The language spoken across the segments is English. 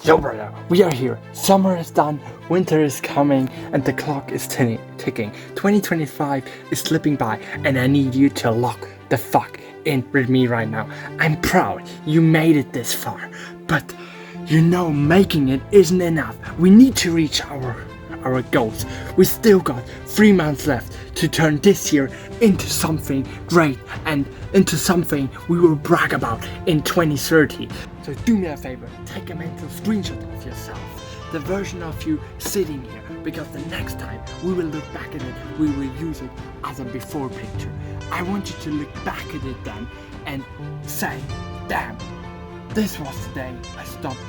Yo brother, we are here. Summer is done, winter is coming, and the clock is ticking. 2025 is slipping by, and I need you to lock the fuck in with me right now. I'm proud you made it this far, but making it isn't enough. We need to reach our goals. We still got 3 months left to turn this year into something great and into something we will brag about in 2030. So do me a favor, take a mental screenshot of yourself, the version of you sitting here, because the next time we will look back at it, we will use it as a before picture. I want you to look back at it then and say, damn, this was the day I stopped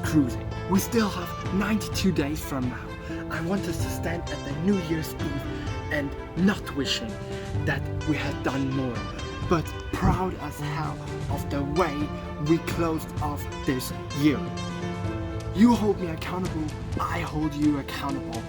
cruising. We still have 92 days from now. I want us to stand at the New Year's Eve and not wishing that we had done more, but proud as hell of the way we closed off this year. You hold me accountable, I hold you accountable.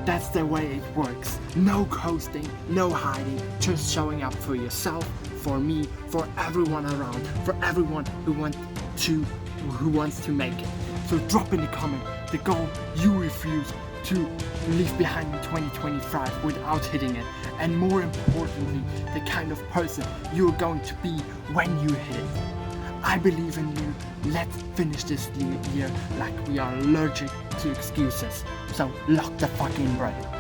That's the way it works. No coasting, no hiding, just showing up for yourself, for me, for everyone around, for everyone who wants to make it. So drop in the comment the goal you refuse to leave behind in 2025 without hitting it, and more importantly, the kind of person you're going to be when you hit it. I believe in you. Let's finish this year like we are allergic to excuses. So lock the fuck in, brother.